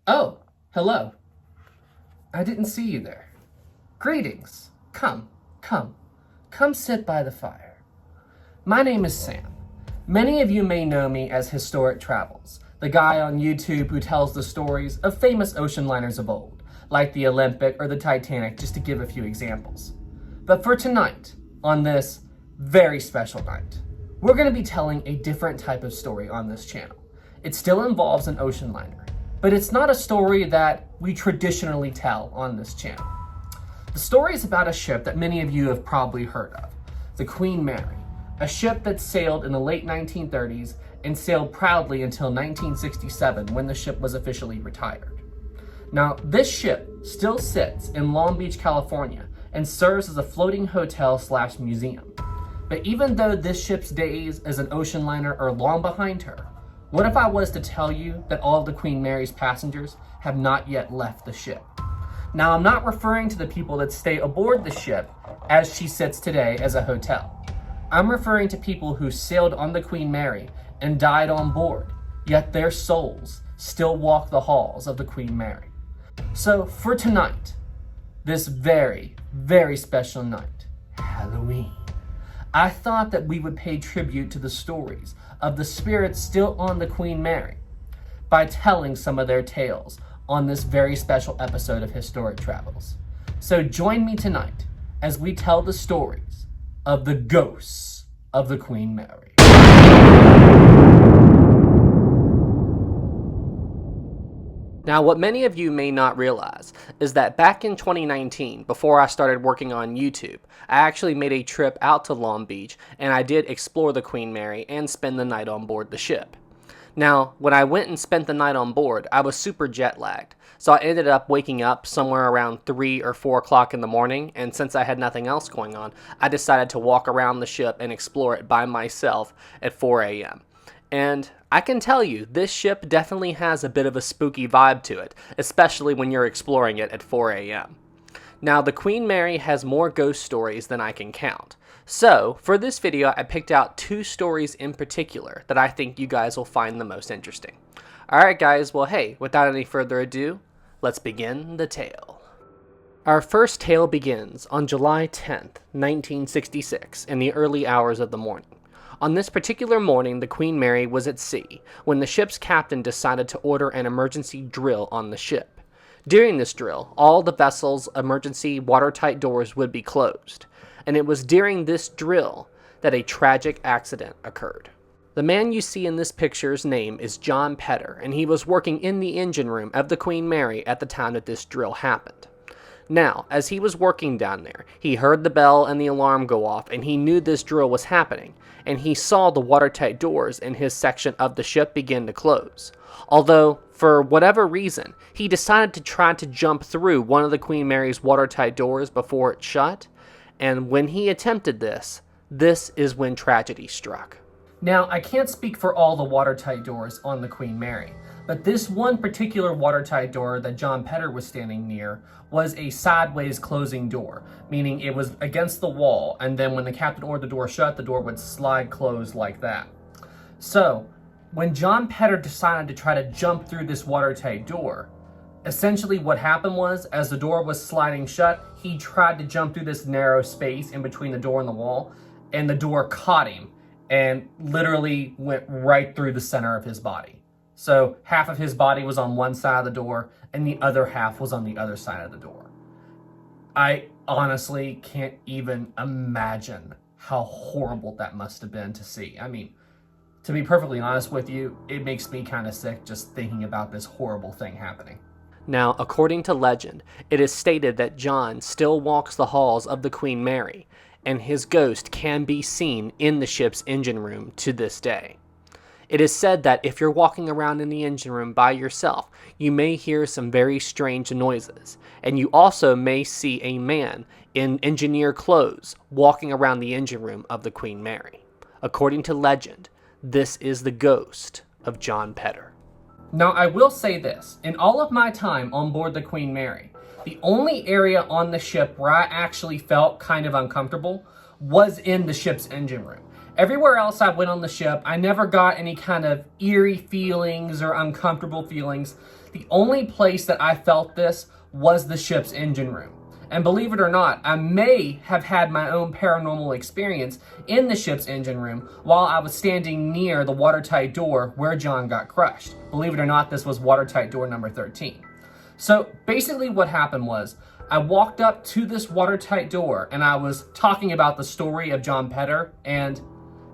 Oh, hello. I didn't see you there. Greetings. Come sit by the fire. My name is Sam. Many of you may know me as Historic Travels, the guy on YouTube who tells the stories of famous ocean liners of old, like the Olympic or the Titanic, just to give a few examples. But for tonight, on this very special night, we're going to be telling a different type of story on this channel. It still involves an ocean liner, but it's not a story that we traditionally tell on this channel. The story is about a ship that many of you have probably heard of, the Queen Mary, a ship that sailed in the late 1930s and sailed proudly until 1967 when the ship was officially retired. Now, this ship still sits in Long Beach, California, and serves as a floating hotel/museum. But even though this ship's days as an ocean liner are long behind her, what if I was to tell you that all of the Queen Mary's passengers have not yet left the ship? Now, I'm not referring to the people that stay aboard the ship as she sits today as a hotel. I'm referring to people who sailed on the Queen Mary and died on board, yet their souls still walk the halls of the Queen Mary. So for tonight, this very, very special night, Halloween, I thought that we would pay tribute to the stories of the spirits still on the Queen Mary by telling some of their tales on this very special episode of Historic Travels. So join me tonight as we tell the stories of the ghosts of the Queen Mary. Now, what many of you may not realize is that back in 2019, before I started working on YouTube, I actually made a trip out to Long Beach and I did explore the Queen Mary and spend the night on board the ship. Now, when I went and spent the night on board, I was super jet lagged, so I ended up waking up somewhere around 3 or 4 o'clock in the morning, and since I had nothing else going on, I decided to walk around the ship and explore it by myself at 4 a.m. And I can tell you, this ship definitely has a bit of a spooky vibe to it, especially when you're exploring it at 4 a.m. Now, the Queen Mary has more ghost stories than I can count. So, for this video, I picked out 2 stories in particular that I think you guys will find the most interesting. Alright guys, well hey, without any further ado, let's begin the tale. Our first tale begins on July 10th, 1966, in the early hours of the morning. On this particular morning, the Queen Mary was at sea when the ship's captain decided to order an emergency drill on the ship. During this drill, all the vessel's emergency watertight doors would be closed, and it was during this drill that a tragic accident occurred. The man you see in this picture's name is John Petter, and he was working in the engine room of the Queen Mary at the time that this drill happened. Now, as he was working down there, he heard the bell and the alarm go off, and he knew this drill was happening, and he saw the watertight doors in his section of the ship begin to close. Although, for whatever reason, he decided to try to jump through one of the Queen Mary's watertight doors before it shut, and when he attempted this, this is when tragedy struck. Now, I can't speak for all the watertight doors on the Queen Mary, but this one particular watertight door that John Petter was standing near was a sideways closing door, meaning it was against the wall, and then when the captain ordered the door shut, the door would slide closed like that. So, when John Petter decided to try to jump through this watertight door, essentially what happened was, as the door was sliding shut, he tried to jump through this narrow space in between the door and the wall, and the door caught him and literally went right through the center of his body. So half of his body was on one side of the door and the other half was on the other side of the door. I honestly can't even imagine how horrible that must have been to see. I mean, to be perfectly honest with you, it makes me kind of sick just thinking about this horrible thing happening. Now, according to legend, it is stated that John still walks the halls of the Queen Mary, and his ghost can be seen in the ship's engine room to this day. It is said that if you're walking around in the engine room by yourself, you may hear some very strange noises, and you also may see a man in engineer clothes walking around the engine room of the Queen Mary. According to legend, this is the ghost of John Petter. Now, I will say this, in all of my time on board the Queen Mary, the only area on the ship where I actually felt kind of uncomfortable was in the ship's engine room. Everywhere else I went on the ship, I never got any kind of eerie feelings or uncomfortable feelings. The only place that I felt this was the ship's engine room. And believe it or not, I may have had my own paranormal experience in the ship's engine room while I was standing near the watertight door where John got crushed. Believe it or not, this was watertight door number 13. So basically what happened was, I walked up to this watertight door and I was talking about the story of John Petter, and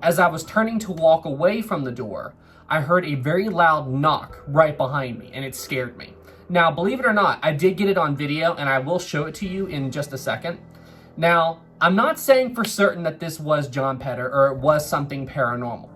as I was turning to walk away from the door, I heard a very loud knock right behind me, and it scared me. Now, believe it or not, I did get it on video, and I will show it to you in just a second. Now, I'm not saying for certain that this was John Petter or it was something paranormal,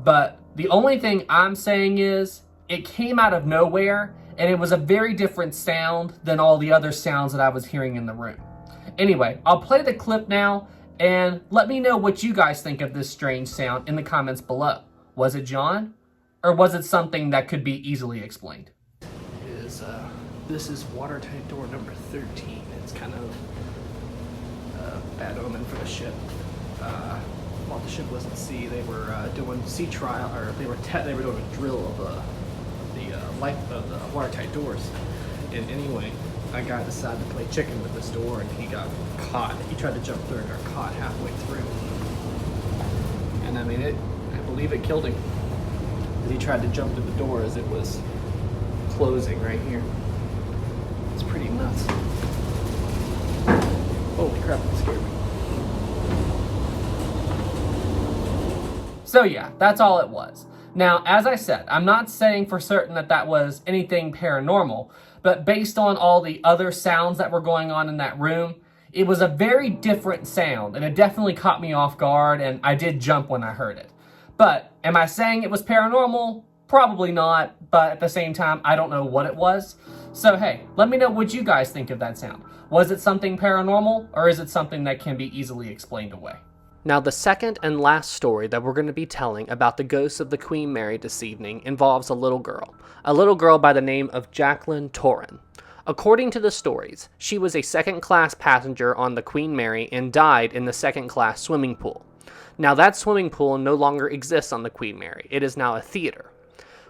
but the only thing I'm saying is it came out of nowhere, and it was a very different sound than all the other sounds that I was hearing in the room. Anyway, I'll play the clip now, and let me know what you guys think of this strange sound in the comments below. Was it John, or was it something that could be easily explained? This is watertight door number 13. It's kind of a bad omen for the ship. While the ship was at sea, they were doing sea trial, or they were doing a drill of the watertight doors. And anyway, a guy decided to play chicken with this door, and he got caught. He tried to jump through and got caught halfway through. And I mean, I believe it killed him. He tried to jump through the door as it was closing right here. It's pretty nuts. Holy crap, that scared me. So yeah, that's all it was. Now, as I said, I'm not saying for certain that that was anything paranormal, but based on all the other sounds that were going on in that room, it was a very different sound, and it definitely caught me off guard, and I did jump when I heard it. But am I saying it was paranormal? Probably not, but at the same time, I don't know what it was. So hey, let me know what you guys think of that sound. Was it something paranormal, or is it something that can be easily explained away? Now, the second and last story that we're going to be telling about the ghosts of the Queen Mary this evening involves a little girl by the name of Jacqueline Torrin. According to the stories, she was a second-class passenger on the Queen Mary and died in the second-class swimming pool. Now, that swimming pool no longer exists on the Queen Mary. It is now a theater.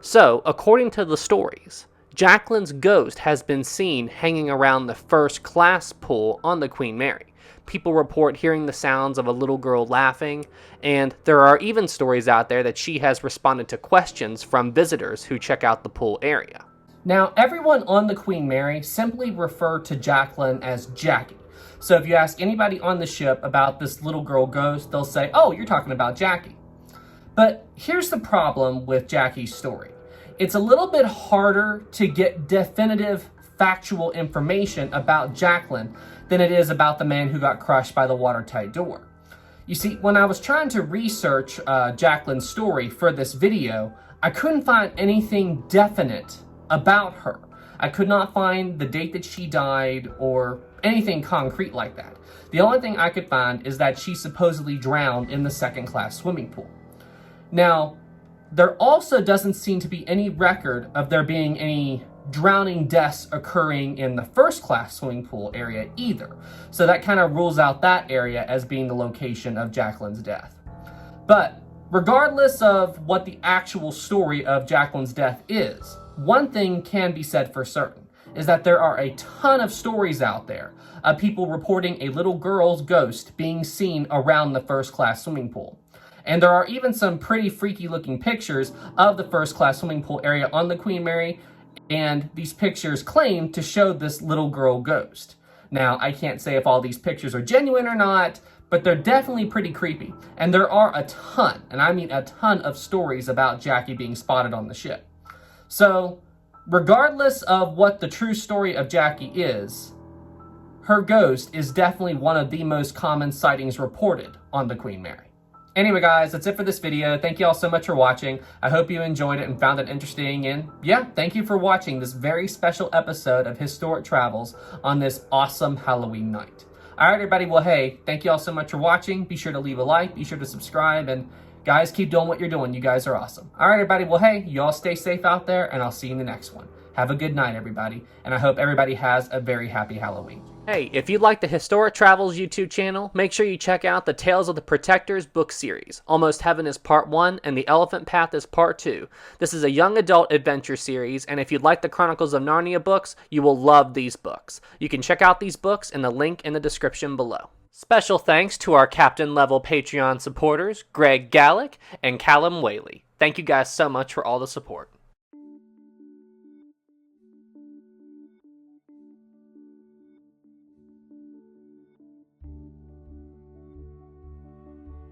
So, according to the stories, Jacqueline's ghost has been seen hanging around the first-class pool on the Queen Mary. People report hearing the sounds of a little girl laughing, and there are even stories out there that she has responded to questions from visitors who check out the pool area. Now, everyone on the Queen Mary simply refer to Jacqueline as Jackie. So if you ask anybody on the ship about this little girl ghost, they'll say, "Oh, you're talking about Jackie." But here's the problem with Jackie's story. It's a little bit harder to get definitive factual information about Jacqueline than it is about the man who got crushed by the watertight door. You see, when I was trying to research Jacqueline's story for this video, I couldn't find anything definite about her. I could not find the date that she died or anything concrete like that. The only thing I could find is that she supposedly drowned in the second-class swimming pool. Now, there also doesn't seem to be any record of there being any drowning deaths occurring in the first-class swimming pool area either. So that kind of rules out that area as being the location of Jacqueline's death. But regardless of what the actual story of Jacqueline's death is, one thing can be said for certain, is that there are a ton of stories out there of people reporting a little girl's ghost being seen around the first-class swimming pool. And there are even some pretty freaky looking pictures of the first-class swimming pool area on the Queen Mary, and these pictures claim to show this little girl ghost. Now, I can't say if all these pictures are genuine or not, but they're definitely pretty creepy. And there are a ton, and I mean a ton, of stories about Jackie being spotted on the ship. So, regardless of what the true story of Jackie is, her ghost is definitely one of the most common sightings reported on the Queen Mary. Anyway, guys, that's it for this video. Thank you all so much for watching. I hope you enjoyed it and found it interesting. And yeah, thank you for watching this very special episode of Historic Travels on this awesome Halloween night. All right, everybody. Well, hey, thank you all so much for watching. Be sure to leave a like. Be sure to subscribe. And guys, keep doing what you're doing. You guys are awesome. All right, everybody. Well, hey, you all stay safe out there, and I'll see you in the next one. Have a good night, everybody. And I hope everybody has a very happy Halloween. Hey, if you like the Historic Travels YouTube channel, make sure you check out the Tales of the Protectors book series. Almost Heaven is part 1 and The Elephant Path is part 2. This is a young adult adventure series, and if you like the Chronicles of Narnia books, you will love these books. You can check out these books in the link in the description below. Special thanks to our Captain level Patreon supporters, Greg Gallick and Callum Whaley. Thank you guys so much for all the support.